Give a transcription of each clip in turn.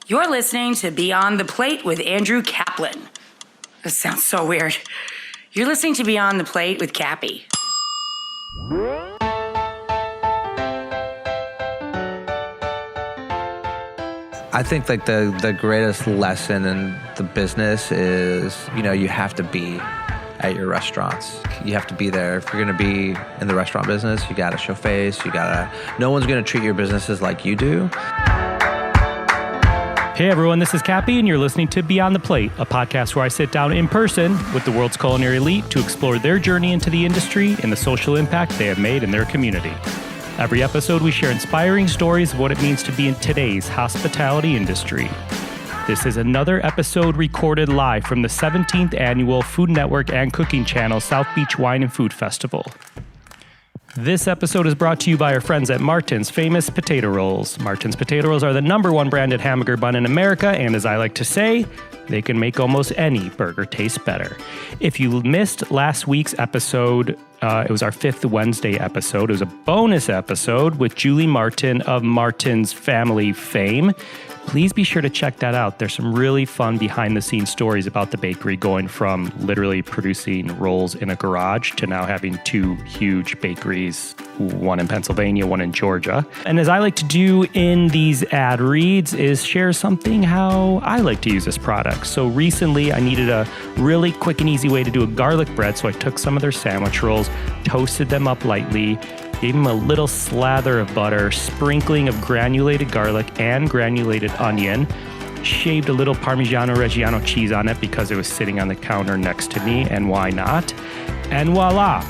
You're listening to Beyond the Plate with Andrew Kaplan. This sounds so weird. You're listening to Beyond the Plate with Cappy. I think like the greatest lesson in the business is, you have to be at your restaurants. You have to be there. If you're going to be in the restaurant business, you got to show face. No one's going to treat your businesses like you do. Hey everyone, this is Cappy and you're listening to Beyond the Plate, a podcast where I sit down in person with the world's culinary elite to explore their journey into the industry and the social impact they have made in their community. Every episode we share inspiring stories of what it means to be in today's hospitality industry. This is another episode recorded live from the 17th annual Food Network and Cooking Channel South Beach Wine and Food Festival. This episode is brought to you by our friends at Martin's Famous Potato Rolls. Martin's Potato Rolls are the #1 branded hamburger bun in America, and as I like to say, they can make almost any burger taste better. If you missed last week's episode, it was our 5th Wednesday episode. It was a bonus episode with Julie Martin of Martin's family fame. Please be sure to check that out. There's some really fun behind-the-scenes stories about the bakery, going from literally producing rolls in a garage to now having 2 huge bakeries, one in Pennsylvania, one in Georgia. And as I like to do in these ad reads is share something how I like to use this product. So recently I needed a really quick and easy way to do a garlic bread, so I took some of their sandwich rolls, toasted them up lightly, gave them a little slather of butter, sprinkling of granulated garlic and granulated onion, shaved a little Parmigiano Reggiano cheese on it because it was sitting on the counter next to me, and why not? And voila,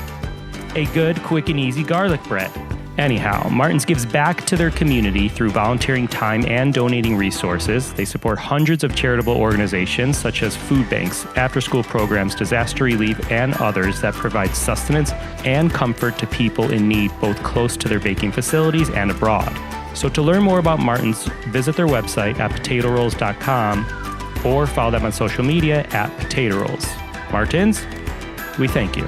a good, quick, and easy garlic bread. Anyhow, Martin's gives back to their community through volunteering time and donating resources. They support hundreds of charitable organizations such as food banks, after-school programs, disaster relief, and others that provide sustenance and comfort to people in need both close to their baking facilities and abroad. So to learn more about Martin's, visit their website at potatorolls.com or follow them on social media at Potato Rolls. Martin's, we thank you.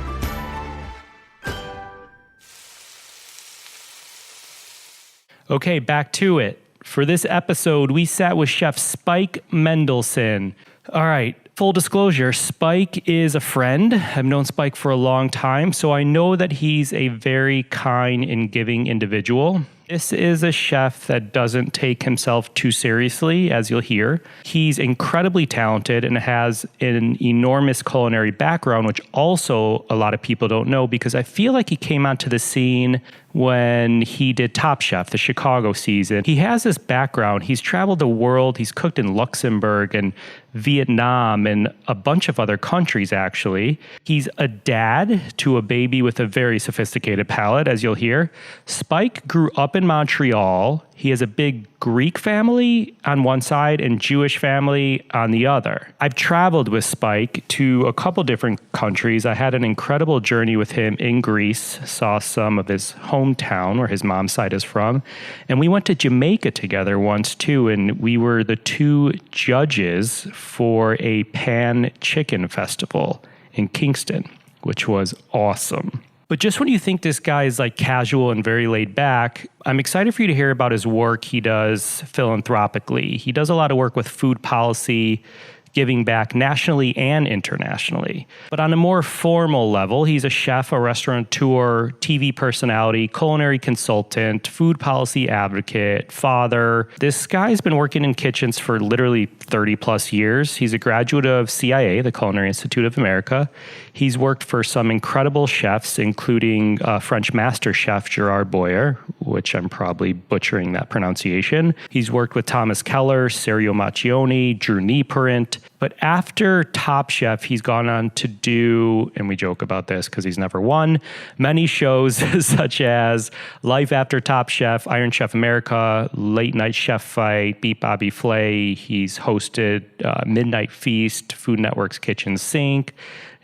Okay, back to it. For this episode, we sat with Chef Spike Mendelsohn. All right, full disclosure, Spike is a friend. I've known Spike for a long time, so I know that he's a very kind and giving individual. This is a chef that doesn't take himself too seriously, as you'll hear. He's incredibly talented and has an enormous culinary background, which also a lot of people don't know, because I feel like he came onto the scene when he did Top Chef, the Chicago season. He has this background. He's traveled the world. He's cooked in Luxembourg and Vietnam and a bunch of other countries, actually. He's a dad to a baby with a very sophisticated palate, as you'll hear. Spike grew up in Montreal. He has a big Greek family on one side and Jewish family on the other. I've traveled with Spike to a couple different countries. I had an incredible journey with him in Greece, saw some of his hometown where his mom's side is from. And we went to Jamaica together once too, and we were the 2 judges for a pan chicken festival in Kingston, which was awesome. But just when you think this guy is like casual and very laid back, I'm excited for you to hear about his work he does philanthropically. He does a lot of work with food policy, giving back nationally and internationally. But on a more formal level, he's a chef, a restaurateur, TV personality, culinary consultant, food policy advocate, father. This guy's been working in kitchens for literally 30 plus years. He's a graduate of CIA, the Culinary Institute of America. He's worked for some incredible chefs, including French master chef Gerard Boyer, which I'm probably butchering that pronunciation. He's worked with Thomas Keller, Sergio Macchioni, Drew Nieperent. But after Top Chef, he's gone on to do, and we joke about this because he's never won, many shows such as Life After Top Chef, Iron Chef America, Late Night Chef Fight, Beat Bobby Flay. He's hosted Midnight Feast, Food Network's Kitchen Sink,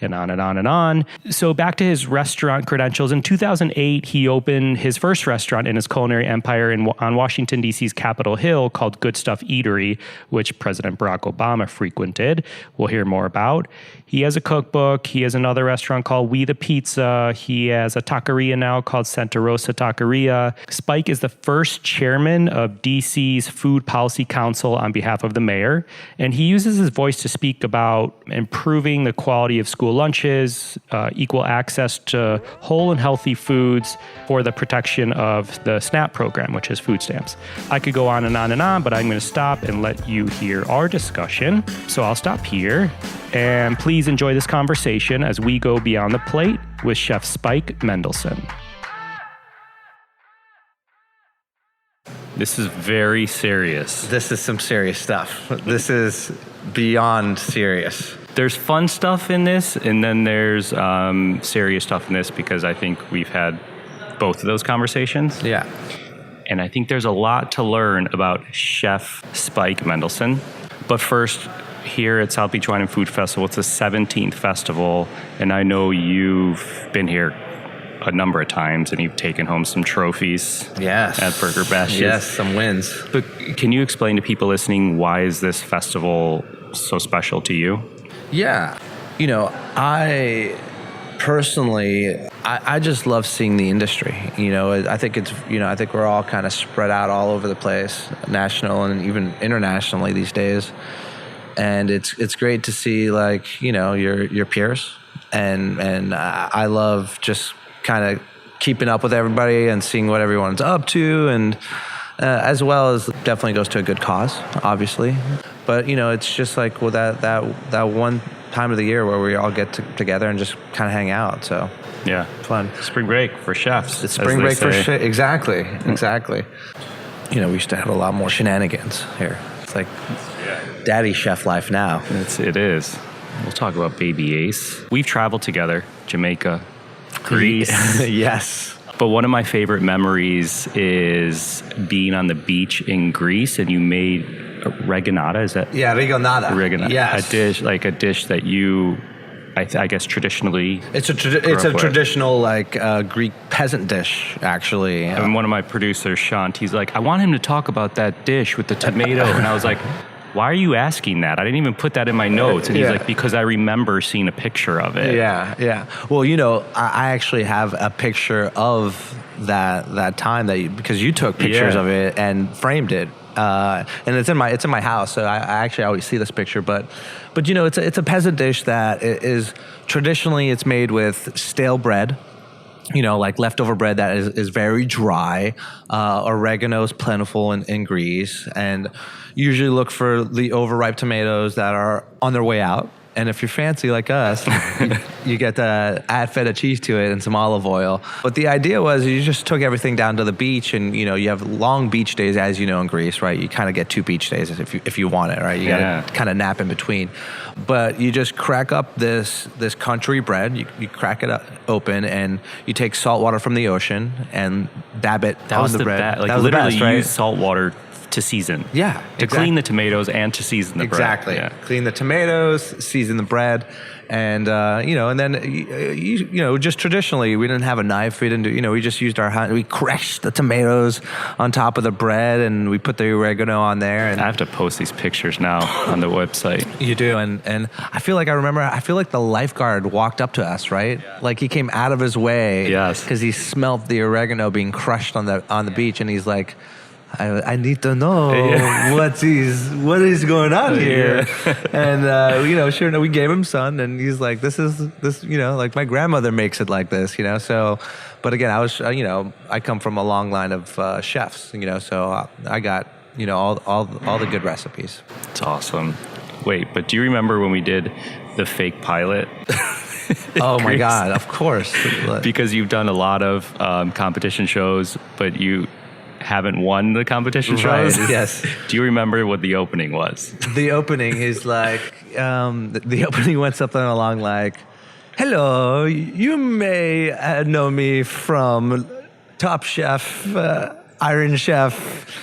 and on and on and on. So back to his restaurant credentials. In 2008, he opened his first restaurant in his culinary empire on Washington, D.C.'s Capitol Hill called Good Stuff Eatery, which President Barack Obama frequented. We'll hear more about. He has a cookbook. He has another restaurant called We the Pizza. He has a taqueria now called Santa Rosa Taqueria. Spike is the first chairman of DC's Food Policy Council on behalf of the mayor, and he uses his voice to speak about improving the quality of school lunches, equal access to whole and healthy foods for the protection of the SNAP program, which is food stamps. I could go on and on and on, but I'm going to stop and let you hear our discussion. So I'll stop here, and please enjoy this conversation as we go beyond the plate with Chef Spike Mendelsohn. This is very serious. This is some serious stuff. This is beyond serious. There's fun stuff in this, and then there's serious stuff in this, because I think we've had both of those conversations. Yeah. And I think there's a lot to learn about Chef Spike Mendelsohn. But first, here at South Beach Wine and Food Festival, it's the 17th festival, and I know you've been here a number of times, and you've taken home some trophies. Yes. At Burger Bashes. Yes, some wins. But can you explain to people listening, why is this festival so special to you? Yeah. You know, I personally, I just love seeing the industry. You know, I think it's, you know, I think we're all kind of spread out all over the place, national and even internationally these days. And it's great to see, like, you know, your peers. And I love just kind of keeping up with everybody and seeing what everyone's up to, and as well as definitely goes to a good cause, obviously. But, you know, it's just like, well, that one time of the year where we all get together and just kind of hang out. So yeah, fun. Spring break for chefs. It's spring break for chefs. Exactly. You know, we used to have a lot more shenanigans here. It's like daddy chef life now. It is. We'll talk about Baby Ace. We've traveled together, Jamaica, Greece. Yes. But one of my favorite memories is being on the beach in Greece, and you made reganata. Is that? Yeah, rigonata. Reganata. Yes. A dish that you, I guess, traditionally. It's a traditional, like, Greek peasant dish, actually. And one of my producers, Shant, he's like, I want him to talk about that dish with the tomato, and I was like, why are you asking that? I didn't even put that in my notes. And he's like, because I remember seeing a picture of it. Yeah. Well, you know, I actually have a picture of that time because you took pictures of it and framed it. And it's in my house, so I actually always see this picture. But you know, it's a peasant dish that is traditionally, it's made with stale bread. You know, like leftover bread that is very dry. Oregano is plentiful in Greece, and usually look for the overripe tomatoes that are on their way out. And if you're fancy like us, you get to add feta cheese to it and some olive oil. But the idea was you just took everything down to the beach, and, you know, you have long beach days, as you know, in Greece, right? You kind of get 2 beach days if you want it, right? You got to kind of nap in between. But you just crack up this country bread. You crack it open, and you take salt water from the ocean and dab it on the bread. Like, literally, you use salt water to season. Yeah. To clean the tomatoes and to season the bread. Exactly. Yeah. Clean the tomatoes, season the bread, and you know, and then you know, just traditionally we didn't have a knife. We didn't do, you know, we just used our hand. We crushed the tomatoes on top of the bread, and we put the oregano on there. And I have to post these pictures now on the website. You do, and I feel like the lifeguard walked up to us, right? Yeah. Like he came out of his way, yes, because he smelled the oregano being crushed on the beach, and he's like, I need to know what is going on here. And you know, sure enough, we gave him some, and he's like, this, you know, like my grandmother makes it like this, you know. So, but again, I was, you know, I come from a long line of chefs, you know, so I got, you know, all the good recipes. It's awesome. Wait, but do you remember when we did the fake pilot? Oh my God, of course. Because you've done a lot of competition shows, but you haven't won the competition shows. Right, yes. Do you remember what the opening was? The opening is like, the opening went something along like, hello, you may know me from Top Chef, Iron Chef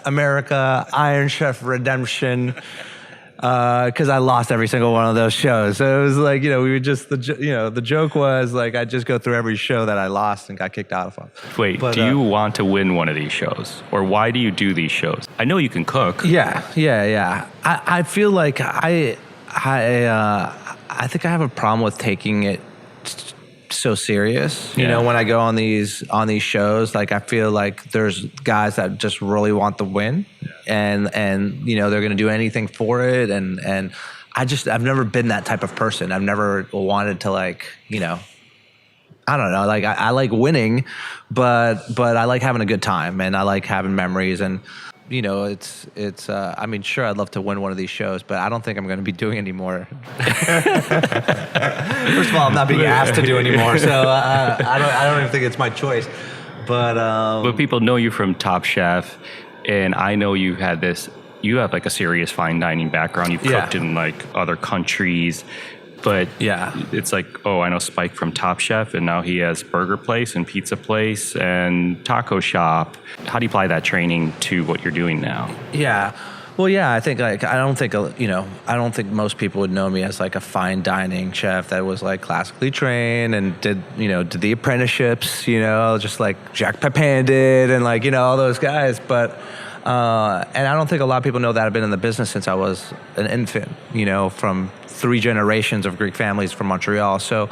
America, Iron Chef Redemption. because I lost every single one of those shows. So it was like, we would just, the joke was like, I'd just go through every show that I lost and got kicked out of them. Wait, do you want to win one of these shows? Or why do you do these shows? I know you can cook. Yeah. I feel like I think I have a problem with taking it so serious. You know, when I go on these shows, like I feel like there's guys that just really want the win, and they're going to do anything for it, and I've never been that type of person. I've never wanted to I don't know, like I like winning, but I like having a good time, and I like having memories, and it's I mean, sure, I'd love to win one of these shows, but I don't think I'm going to be doing any more. First of all, I'm not being asked to do anymore, so I don't even think it's my choice. But people know you from Top Chef, and I know you have like a serious fine dining background. You've cooked in like other countries. But it's like, I know Spike from Top Chef, and now he has burger place and pizza place and taco shop. How do you apply that training to what you're doing now? Yeah. Well, I think I don't think most people would know me as like a fine dining chef that was like classically trained and did the apprenticeships, just like Jack Pepin did, and like, all those guys. But and I don't think a lot of people know that I've been in the business since I was an infant, from 3 generations of Greek families from Montreal. So,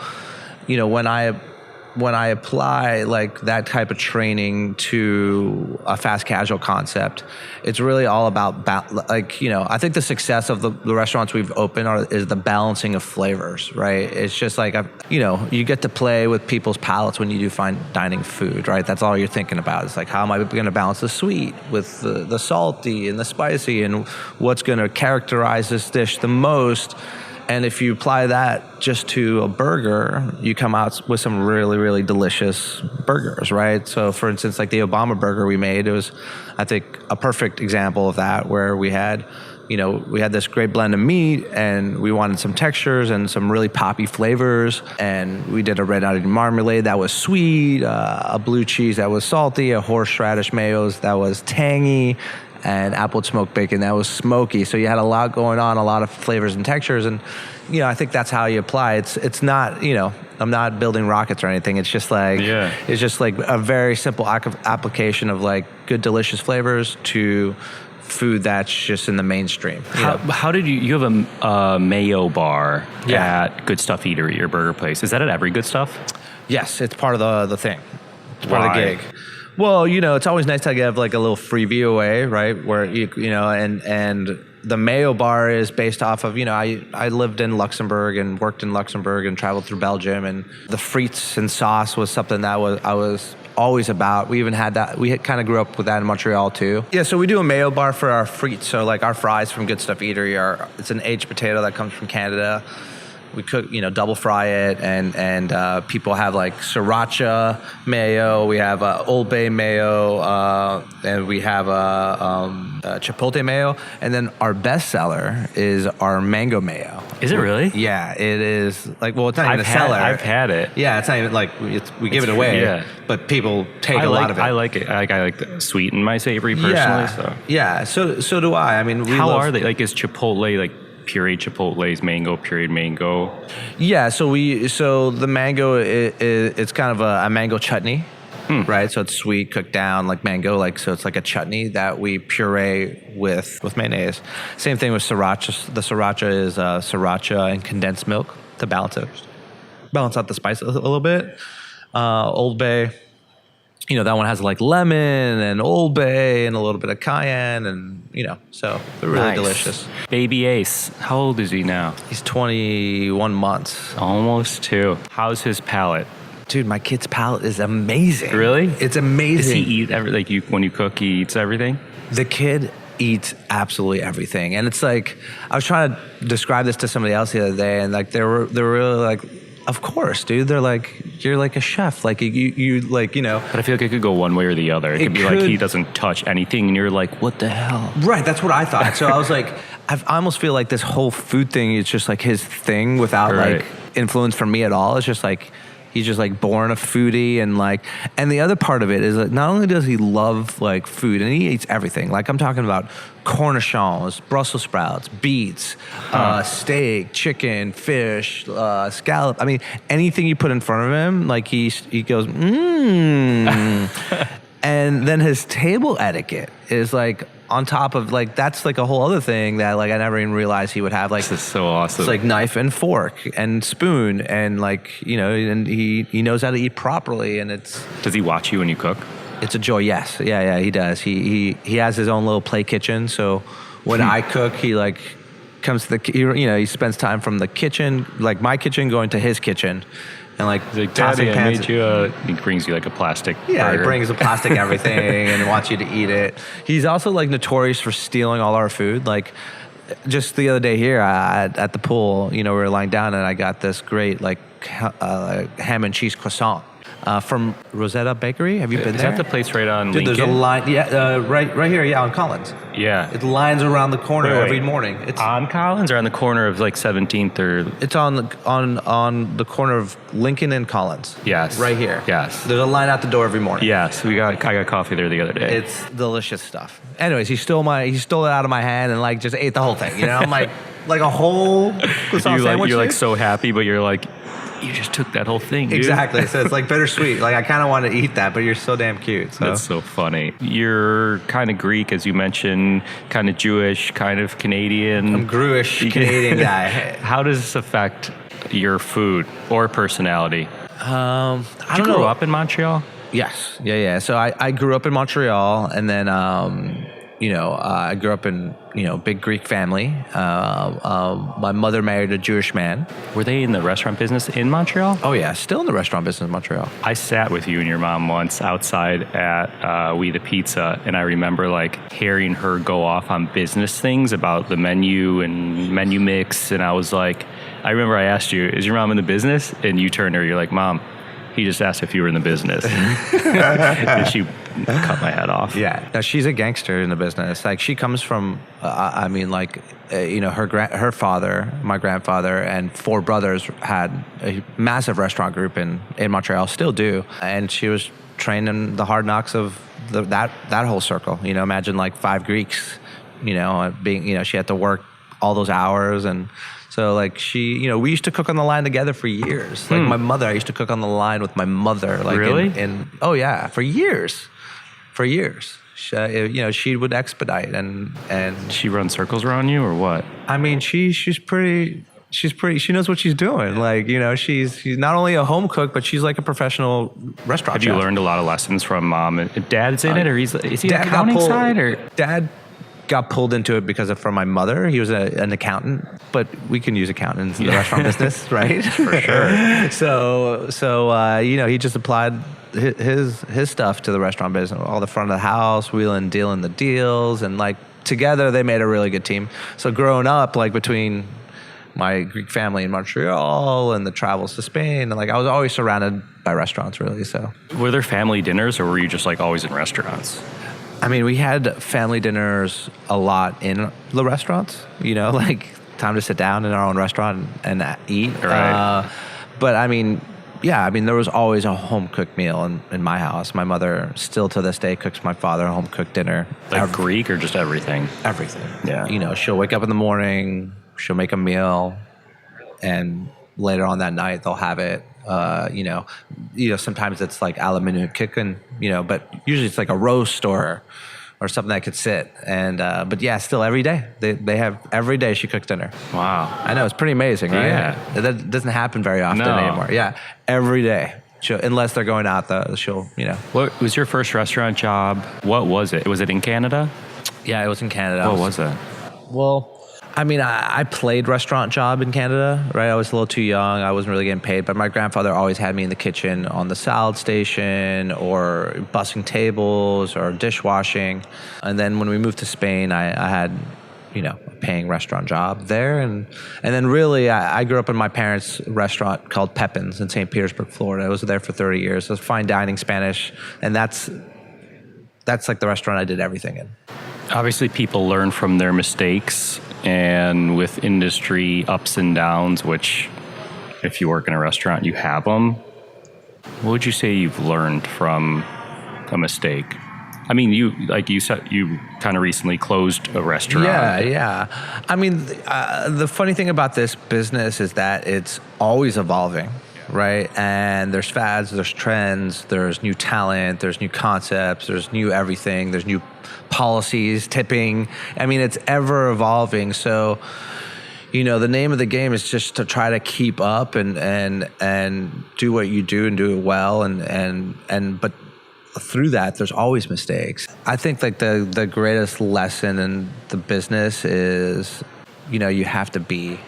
when I apply like that type of training to a fast casual concept, it's really all about I think the success of the restaurants we've opened is the balancing of flavors, right? It's just like, you get to play with people's palates when you do fine dining food, right? That's all you're thinking about. It's like, how am I going to balance the sweet with the salty and the spicy, and what's going to characterize this dish the most? And if you apply that just to a burger, you come out with some really, really delicious burgers, right? So, for instance, like the Obama burger we made, it was, I think, a perfect example of that, where we had this great blend of meat, and we wanted some textures and some really poppy flavors. And we did a red onion marmalade that was sweet, a blue cheese that was salty, a horseradish mayo that was tangy, and apple smoked bacon that was smoky. So you had a lot going on, a lot of flavors and textures. And, I think that's how you apply. It's not, I'm not building rockets or anything. It's just like, it's just like a very simple application of like good, delicious flavors to food that's just in the mainstream. How did you have a mayo bar at Good Stuff Eatery, your burger place? Is that at every Good Stuff? Yes, it's part of the thing. It's part of the gig. Well, it's always nice to have like a little freebie away, right? Where and the mayo bar is based off of, I lived in Luxembourg and worked in Luxembourg and traveled through Belgium, and the frites and sauce was something that I was always about. We even had that. We kind of grew up with that in Montreal too. Yeah, so we do a mayo bar for our frites. So like our fries from Good Stuff Eatery it's an aged potato that comes from Canada. We cook, double fry it, and people have like sriracha mayo. We have Old Bay mayo, and we have chipotle mayo, and then our best seller is our mango mayo. Is it really? Yeah, it is. Like, well, it's not even a seller. I've had it. Yeah, it's not even like we give it away. But people take a lot of it. I like it. I like to sweeten my savory personally. So do I. I mean, how are they? Like, is Chipotle like pureed Chipotle's mango, pureed mango? Yeah, so the mango it's kind of a mango chutney, right? So it's sweet, cooked down like mango, so it's like a chutney that we puree with mayonnaise. Same thing with sriracha. The sriracha is sriracha and condensed milk to balance out the spice a little bit. Old Bay, that one has like lemon and Old Bay and a little bit of cayenne, and so they're really delicious. Baby Ace, how old is he now? He's 21 months. Almost 2. How's his palate? Dude, my kid's palate is amazing. Really? It's amazing. Does he eat when you cook, he eats everything? The kid eats absolutely everything, and it's like, I was trying to describe this to somebody else the other day, and like they were really like, of course, dude. They're like, you're like a chef. Like you like, But I feel like it could go one way or the other. It could be like he doesn't touch anything, and you're like, what the hell? Right. That's what I thought. So I was like, I almost feel like this whole food thing is just like his thing without like influence from me at all. It's just like he's just like born a foodie, and the other part of it is that not only does he love like food, and he eats everything. Like I'm talking about cornichons, Brussels sprouts, beets, steak, chicken, fish, scallop. I mean, anything you put in front of him, like he goes, And then his table etiquette is like on top of like, that's like a whole other thing that like I never even realized he would have. Like, this is so awesome. It's like knife and fork and spoon, and like, you know, and he knows how to eat properly, and Does he watch you when you cook? it's a joy. Yes. Yeah, he does. He has his own little play kitchen. So when I cook, he like comes to he spends time from the kitchen, like my kitchen, going to his kitchen. And like, he's like, tossing Daddy, I pans. made you he brings you like a plastic Yeah, burger. he brings a plastic everything and wants you to eat it. He's also like notorious for stealing all our food. Like just the other day here at the pool, we were lying down and I got this great like ham and cheese croissant from Rosetta Bakery. Have you been Is there? that the place right on Dude, Lincoln? there's a line, right here, on Collins. Yeah. It lines around the corner Wait. every morning. It's on Collins or on the corner of like 17th or... It's on the corner of Lincoln and Collins. Yes. Right here. Yes. There's a line out the door every morning. Yes, I got coffee there the other day. It's delicious stuff. Anyways, he stole it out of my hand and like just ate the whole thing. I'm like a whole croissant sandwich. You're like dude. so happy, but you're like, you just took that whole thing, dude. Exactly. So it's like bittersweet. Like I kind of want to eat that, but you're so damn cute. So. That's so funny. You're kind of Greek, as you mentioned, kind of Jewish, kind of Canadian. I'm Grewish Canadian guy. How does this affect your food or personality? I Did you don't know. grow up in Montreal? Yes. Yeah. So I grew up in Montreal, and then I grew up in big Greek family. My mother married a Jewish man. Were they in the restaurant business in Montreal? Oh yeah, still in the restaurant business in Montreal. I sat with you and your mom once outside at We the Pizza, and I remember like hearing her go off on business things about the menu and menu mix, and I was like, I remember I asked you, is your mom in the business? And you turned to her, you're like, Mom, he just asked if you were in the business. And she cut my head off. Yeah. Now she's a gangster in the business. Like she comes from, her father, my grandfather, and 4 brothers had a massive restaurant group in Montreal, still do. And she was trained in the hard knocks of that whole circle. Imagine like 5 Greeks, being, she had to work all those hours. And so like she, we used to cook on the line together for years. Like my mother, I used to cook on the line with my mother. Like really? Oh yeah, for years. She would expedite and She runs circles around you or what? I mean, she's pretty, she knows what she's doing. Like, she's not only a home cook, but she's like a professional restaurant Have chef. you learned a lot of lessons from Mom? And Dad's in it, or is he Dad got accounting pulled- side? Or Dad got pulled into it from my mother. He was an accountant, but we can use accountants in the restaurant business, right? For sure. So he just applied his stuff to the restaurant business, all the front of the house, wheeling, dealing the deals, and like together they made a really good team. So growing up, like between my Greek family in Montreal and the travels to Spain, and like I was always surrounded by restaurants, really. So were there family dinners, or were you just like always in restaurants? I mean, we had family dinners a lot in the restaurants, like time to sit down in our own restaurant and eat. Right. But I mean, there was always a home cooked meal in my house. My mother still to this day cooks my father a home cooked dinner. Like Greek or just everything? Everything. Yeah. She'll wake up in the morning, she'll make a meal, and later on that night they'll have it. Sometimes it's like a la minute cooking, but usually it's like a roast or something that could sit. And but yeah, still every day they have every day she cooks dinner. Wow. I know, it's pretty amazing, right? Yeah. That doesn't happen very often No. anymore. Yeah, every day. Unless they're going out, she'll. What was your first restaurant job? What was it? Was it in Canada? Yeah, it was in Canada. What was it? Well, I mean, I played restaurant job in Canada, right? I was a little too young. I wasn't really getting paid, but my grandfather always had me in the kitchen on the salad station or bussing tables or dishwashing. And then when we moved to Spain, I had, a paying restaurant job there. And then really, I grew up in my parents' restaurant called Pepin's in St. Petersburg, Florida. I was there for 30 years. It was fine dining Spanish. And that's like the restaurant I did everything in. Obviously, people learn from their mistakes, and with industry ups and downs, which if you work in a restaurant, you have them. What would you say you've learned from a mistake? I mean, you said you kind of recently closed a restaurant. Yeah. I mean, the funny thing about this business is that it's always evolving, right? And there's fads, there's trends, there's new talent, there's new concepts, there's new everything, there's new policies, tipping. I mean, it's ever evolving. So, the name of the game is just to try to keep up and do what you do and do it well. But through that, there's always mistakes. I think like the greatest lesson in the business is, you have to be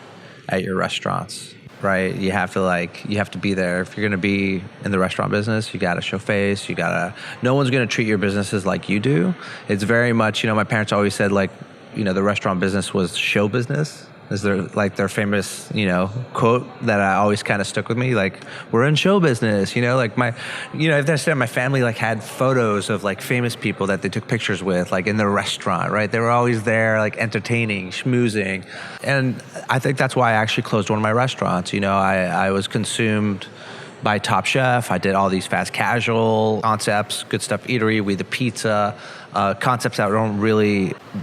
at your restaurants, right? You have to be there. If you're going to be in the restaurant business, you got to show face. No one's going to treat your businesses like you do. It's very much, my parents always said the restaurant business was show business. Is their famous, quote that I always kind of stuck with me, like, we're in show business, my family had photos of famous people that they took pictures with, in the restaurant, right? They were always there, entertaining, schmoozing. And I think that's why I actually closed one of my restaurants. I was consumed by Top Chef. I did all these fast casual concepts, Good Stuff Eatery, We the Pizza, concepts that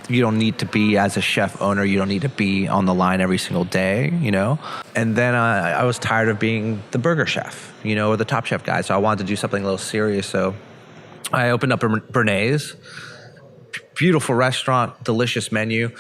you don't need to be as a chef owner. You don't need to be on the line every single day, And then I was tired of being the burger chef, or the Top Chef guy. So I wanted to do something a little serious. So I opened up a Bernays, beautiful restaurant, delicious menu.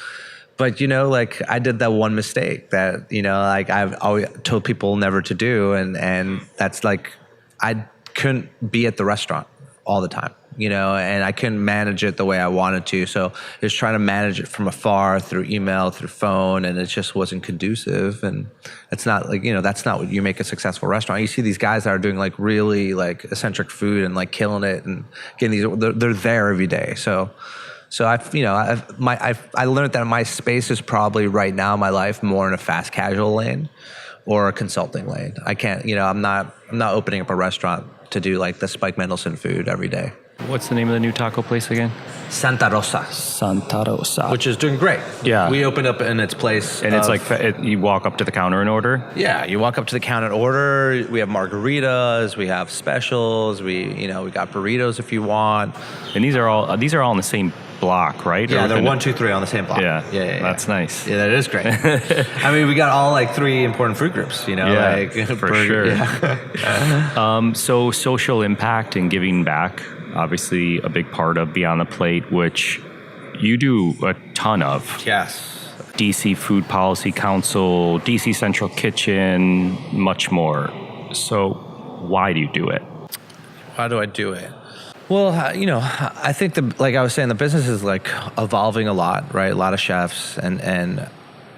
But, I did that one mistake that, I've always told people never to do. And that's I couldn't be at the restaurant all the time, and I couldn't manage it the way I wanted to. So I was trying to manage it from afar through email, through phone, and it just wasn't conducive. And it's not that's not what you make a successful restaurant. You see these guys that are doing really eccentric food and killing it and getting they're there every day. So I learned that my space is probably right now in my life more in a fast casual lane or a consulting lane. I can't, I'm not opening up a restaurant to do the Spike Mendelsohn food every day. What's the name of the new taco place again? Santa Rosa. Santa Rosa. Which is doing great. Yeah. We opened up in its place. And it's you walk up to the counter and order? Yeah, you walk up to the counter and order. We have margaritas, we have specials, we got burritos if you want. And these are all in the same block, right? Yeah, they're 1, 2, 3 on the same block. Yeah. That's nice. Yeah, that is great. I mean, we got all 3 important food groups, for sure. Yeah. So social impact and giving back, obviously a big part of Beyond the Plate, which you do a ton of. Yes. DC Food Policy Council, DC Central Kitchen, much more. So why do you do it? Why do I do it? Well, I think like I was saying, the business is evolving a lot, right? A lot of chefs, and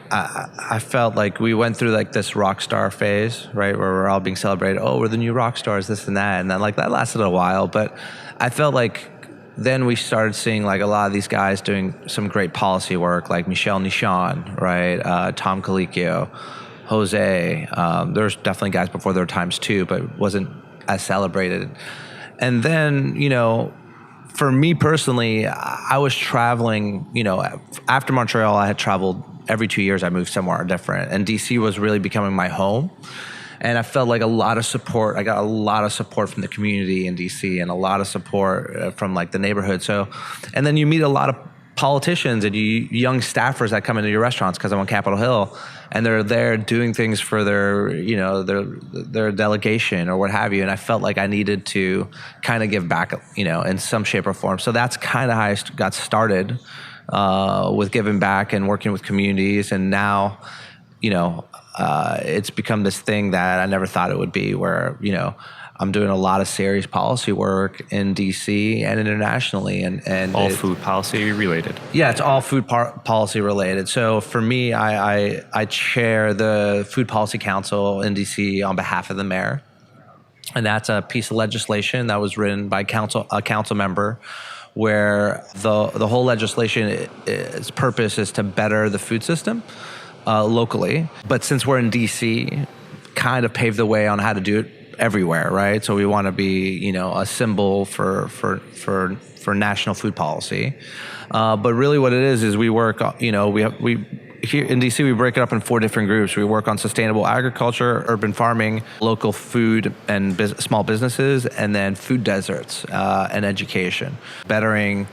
I felt like we went through this rock star phase, right, where we're all being celebrated. Oh, we're the new rock stars, this and that, and then that lasted a while. But I felt then we started seeing a lot of these guys doing some great policy work, like Michel Nichon, right, Tom Colicchio, Jose. There's definitely guys before their times too, but wasn't as celebrated. And then, for me personally, I was traveling, after Montreal, I had traveled every 2 years. I moved somewhere different, and DC was really becoming my home. And I felt a lot of support. I got a lot of support from the community in DC and a lot of support from the neighborhood. So, and then you meet a lot of politicians and young staffers that come into your restaurants because I'm on Capitol Hill, and they're there doing things for their delegation or what have you. And I felt like I needed to kind of give back, in some shape or form. So that's kind of how I got started with giving back and working with communities. And now, it's become this thing that I never thought it would be, where, I'm doing a lot of serious policy work in DC and internationally, and all food policy related. Yeah, it's all food policy related. So for me, I chair the Food Policy Council in DC on behalf of the mayor, and that's a piece of legislation that was written by a council member, where the whole legislation, its purpose is to better the food system locally. But since we're in DC, kind of pave the way on how to do it everywhere, right? So we want to be, a symbol for national food policy. But really what it is we work, we here in DC, we break it up in 4 different groups. We work on sustainable agriculture, urban farming, local food and small businesses, and then food deserts and education. Bettering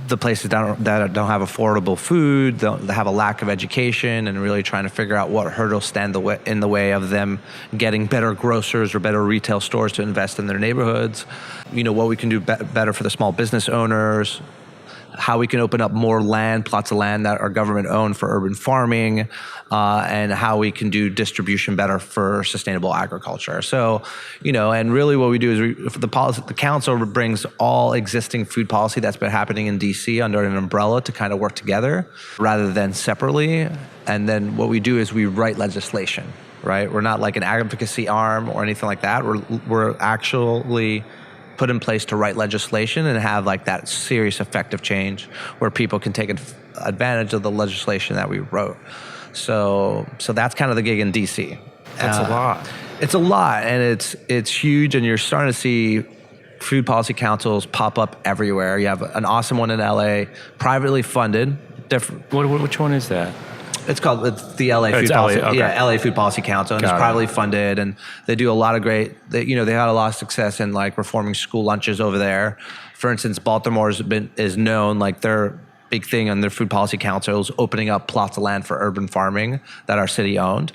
the places that don't have affordable food, that have a lack of education, and really trying to figure out what hurdles stand in the way of them getting better grocers or better retail stores to invest in their neighborhoods. What we can do better for the small business owners, how we can open up more plots of land that are government owned for urban farming, and how we can do distribution better for sustainable agriculture. So, and really what we do is the council brings all existing food policy that's been happening in DC under an umbrella to kind of work together rather than separately. And then what we do is we write legislation, right? We're not like an advocacy arm or anything like that. We're actually put in place to write legislation and have like that serious effective change where people can take advantage of the legislation that we wrote. So that's kind of the gig in DC. That's a lot. It's a lot, and it's huge, and you're starting to see food policy councils pop up everywhere. You have an awesome one in LA, privately funded. Which one is that? It's the LA Food Policy. Okay. Yeah, LA Food Policy Council, and it's privately funded, and they do a lot of great. They had a lot of success in like reforming school lunches over there. For instance, Baltimore is known, like their big thing on their food policy council is opening up plots of land for urban farming that are city owned.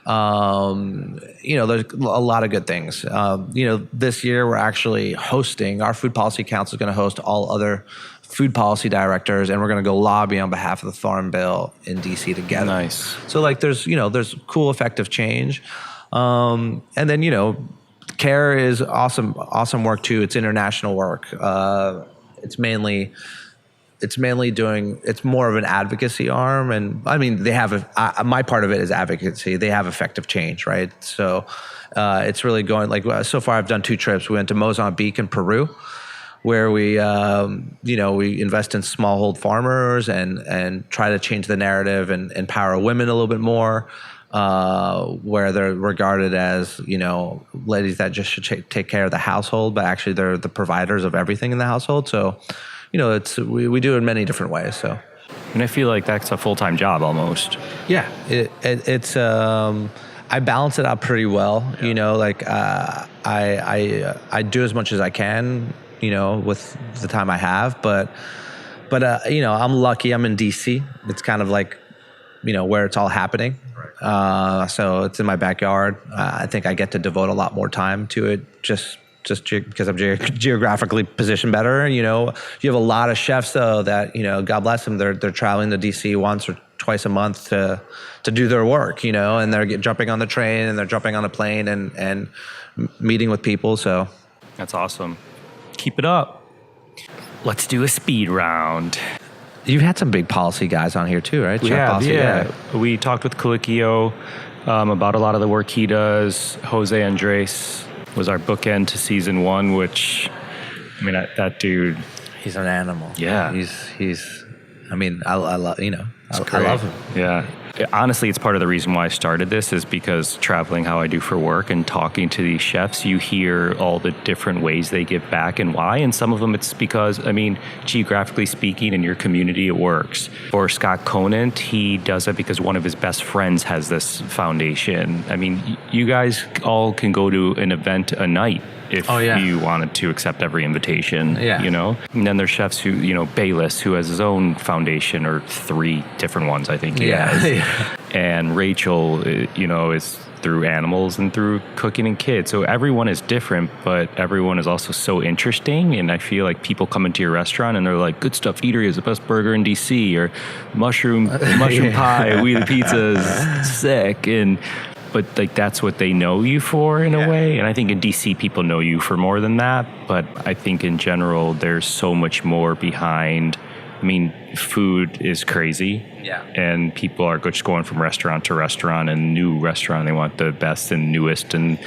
There's a lot of good things. This year we're actually hosting. Our food policy council is going to host all other food policy directors, and we're going to go lobby on behalf of the Farm Bill in DC together. Nice. So like there's cool effective change. And then, CARE is awesome work too. It's international work. It's more of an advocacy arm. And I mean, they have my part of it is advocacy. They have effective change, right? So it's really going so far I've done 2 trips. We went to Mozambique and Peru, where we invest in smallhold farmers and try to change the narrative and empower women a little bit more, where they're regarded as, ladies that just should take care of the household, but actually they're the providers of everything in the household. So, we do it in many different ways. So, and I feel like that's a full-time job almost. Yeah, it's I balance it out pretty well. Yeah. I do as much as I can, with the time I have, but I'm lucky. I'm in DC. It's kind of like, where it's all happening. Right. So it's in my backyard. I think I get to devote a lot more time to it just because I'm geographically positioned better. You have a lot of chefs though that, God bless them, they're traveling to DC once or twice a month to do their work, and they're jumping on the train and they're jumping on a plane and meeting with people. So that's awesome. Keep it up. Let's do a speed round. You've had some big policy guys on here too, right? Yeah. We talked with Colicchio about a lot of the work he does. Jose Andres was our bookend to season 1, which, I mean, that dude. He's an animal. Yeah. I love him. Yeah. Honestly, it's part of the reason why I started this is because traveling how I do for work and talking to these chefs, you hear all the different ways they give back and why. And some of them it's because, geographically speaking, in your community, it works. For Scott Conant, he does it because one of his best friends has this foundation. You guys all can go to an event a night if you wanted to accept every invitation, And then there's chefs who, Bayless, who has his own foundation, or 3 different ones, I think he has. And Rachel, is through animals and through cooking and kids. So everyone is different, but everyone is also so interesting. And I feel like people come into your restaurant and they're like, Good Stuff Eatery is the best burger in DC, or mushroom pie, We the Pizza is sick. But that's what they know you for in a way. And I think in DC, people know you for more than that. But I think in general, there's so much more behind. Food is crazy. Yeah. And people are just going from restaurant to restaurant and new restaurant. They want the best and newest and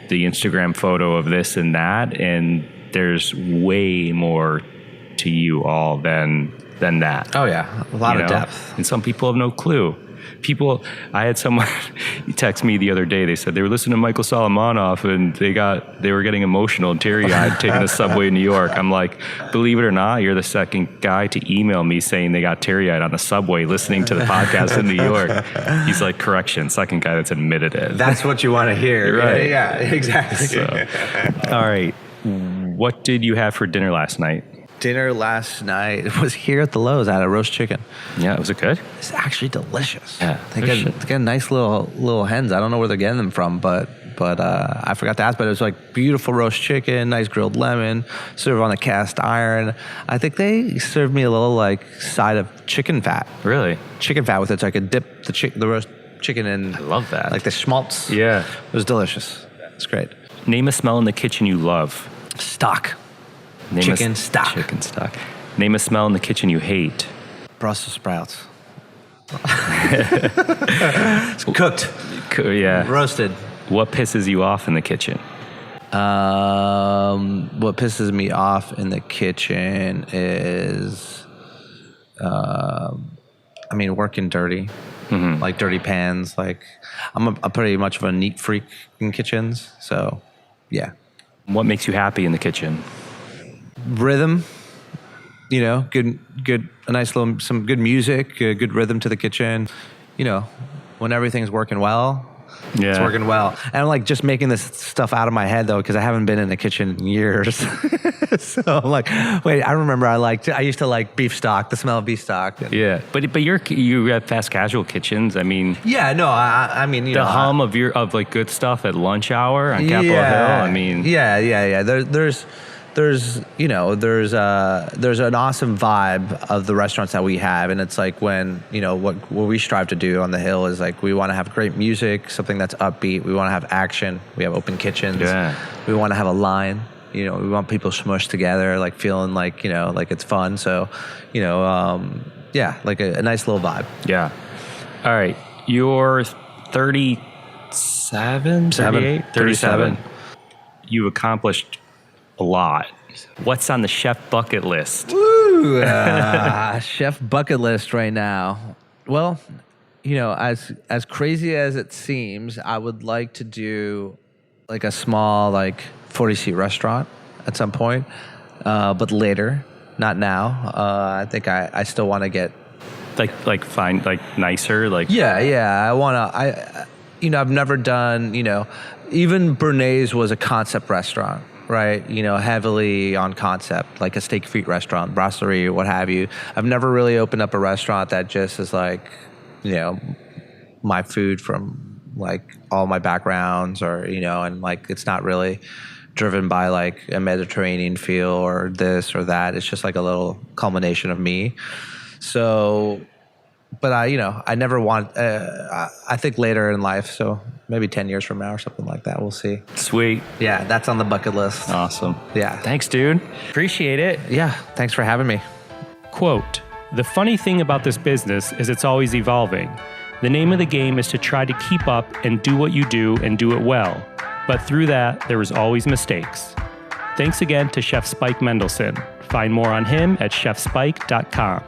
the Instagram photo of this and that. And there's way more to you all than than that. Oh yeah, a lot of depth. And some people have no clue. I had someone text me the other day. They said they were listening to Michael Solomonoff and they were getting emotional and teary-eyed taking the subway in New York. I'm like, believe it or not, you're the second guy to email me saying they got teary-eyed on the subway listening to the podcast in New York. He's like, correction, second guy that's admitted it. That's what you want to hear. You're right. Yeah, exactly. So, all right. What did you have for dinner last night? Dinner last night was here at the Lowe's. I had a roast chicken. Yeah, was it good? It's actually delicious. Yeah, they get nice little hens. I don't know where they're getting them from, but I forgot to ask. But it was like beautiful roast chicken, nice grilled lemon, served on a cast iron. I think they served me a little like side of chicken fat. Really? Chicken fat with it, so I could dip the roast chicken in. I love that. Like the schmaltz. Yeah, it was delicious. It's great. Name a smell in the kitchen you love. Stock. Chicken stock. Chicken stock. Name a smell in the kitchen you hate. Brussels sprouts. It's cooked. Yeah. Roasted. What pisses you off in the kitchen? What pisses me off in the kitchen is, working dirty. Mm-hmm. Like dirty pans. Like I'm pretty much of a neat freak in kitchens. So, yeah. What makes you happy in the kitchen? Rhythm, good, a nice little, some good music, good rhythm to the kitchen. When everything's working well, it's working well. And I'm like just making this stuff out of my head though, because I haven't been in the kitchen in years. So I'm like, wait, I remember I used to like beef stock, the smell of beef stock. Yeah, but you have fast casual kitchens. I mean, yeah, no, I mean, the hum of like good stuff at lunch hour on Capitol Hill. I mean, yeah. There's an awesome vibe of the restaurants that we have, and it's like when what we strive to do on the Hill is like we want to have great music, something that's upbeat. We want to have action. We have open kitchens. Yeah. We want to have a line. We want people smushed together, like feeling like like it's fun. So, like a nice little vibe. Yeah. All right, you're 37, 38, 37. You've accomplished a lot. What's on the chef bucket list? Woo! Chef bucket list right now. Well, as crazy as it seems, I would like to do like a small 40-seat restaurant at some point, but later, not now. I think I still want to get find nicer yeah. I want to. I've never done. Even Bernays was a concept restaurant. Right, heavily on concept, like a steak frites restaurant, brasserie, what have you. I've never really opened up a restaurant that just is like, my food from like all my backgrounds, or and like it's not really driven by like a Mediterranean feel or this or that. It's just like a little culmination of me. So, but I never want. I think later in life, so maybe 10 years from now or something like that. We'll see. Sweet. Yeah, that's on the bucket list. Awesome. Yeah. Thanks, dude. Appreciate it. Yeah. Thanks for having me. Quote, "The funny thing about this business is it's always evolving. The name of the game is to try to keep up and do what you do and do it well. But through that, there is always mistakes." Thanks again to Chef Spike Mendelsohn. Find more on him at chefspike.com.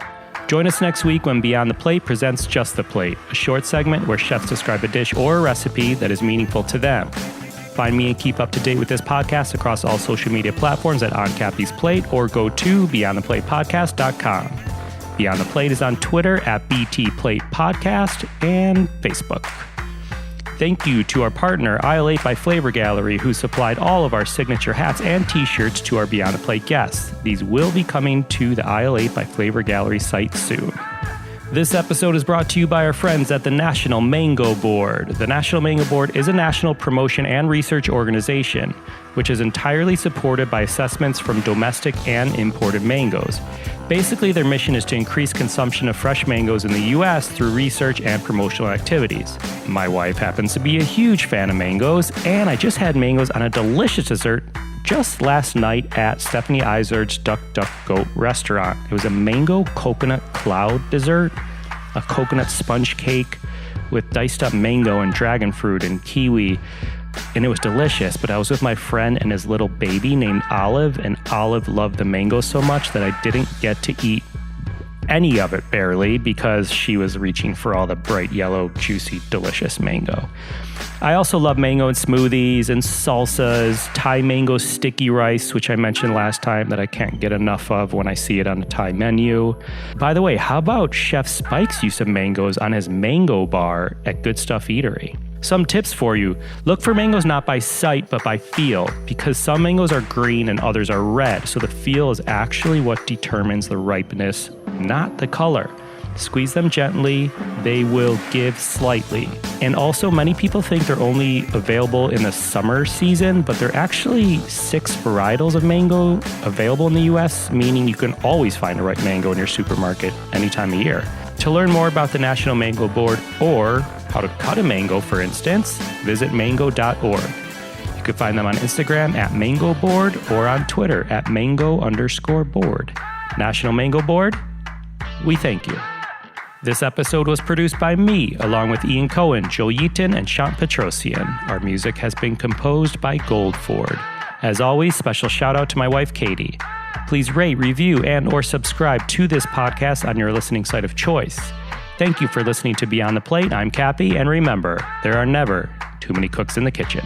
Join us next week when Beyond the Plate presents Just the Plate, a short segment where chefs describe a dish or a recipe that is meaningful to them. Find me and keep up to date with this podcast across all social media platforms at OnCappy's Plate, or go to beyondtheplatepodcast.com. Beyond the Plate is on Twitter at BT Plate Podcast and Facebook. Thank you to our partner, Aisle 8 by Flavor Gallery, who supplied all of our signature hats and t-shirts to our Beyond the Plate guests. These will be coming to the Aisle 8 by Flavor Gallery site soon. This episode is brought to you by our friends at the National Mango Board. The National Mango Board is a national promotion and research organization, which is entirely supported by assessments from domestic and imported mangoes. Basically, their mission is to increase consumption of fresh mangoes in the U.S. through research and promotional activities. My wife happens to be a huge fan of mangoes, and I just had mangoes on a delicious dessert just last night at Stephanie Izard's Duck Duck Goat restaurant. It was a mango coconut cloud dessert, a coconut sponge cake with diced up mango and dragon fruit and kiwi, and it was delicious. But I was with my friend and his little baby named Olive, and Olive loved the mango so much that I didn't get to eat any of it barely because she was reaching for all the bright yellow, juicy, delicious mango. I also love mango in smoothies and salsas, Thai mango sticky rice, which I mentioned last time that I can't get enough of when I see it on the Thai menu. By the way, how about Chef Spike's use of mangoes on his mango bar at Good Stuff Eatery? Some tips for you. Look for mangoes not by sight, but by feel, because some mangoes are green and others are red, so the feel is actually what determines the ripeness, not the color. Squeeze them gently, they will give slightly. And also, many people think they're only available in the summer season, but there are actually 6 varietals of mango available in the US, meaning you can always find the right mango in your supermarket any time of year. To learn more about the National Mango Board, or how to cut a mango, for instance, visit mango.org. You can find them on Instagram at Mango Board or on Twitter at Mango_board. National Mango Board, we thank you. This episode was produced by me, along with Ian Cohen, Joe Yeaton, and Shant Petrosian. Our music has been composed by Goldford. As always, special shout out to my wife, Cody. Please rate, review, and or subscribe to this podcast on your listening site of choice. Thank you for listening to Beyond the Plate. I'm Cappy, and remember, there are never too many cooks in the kitchen.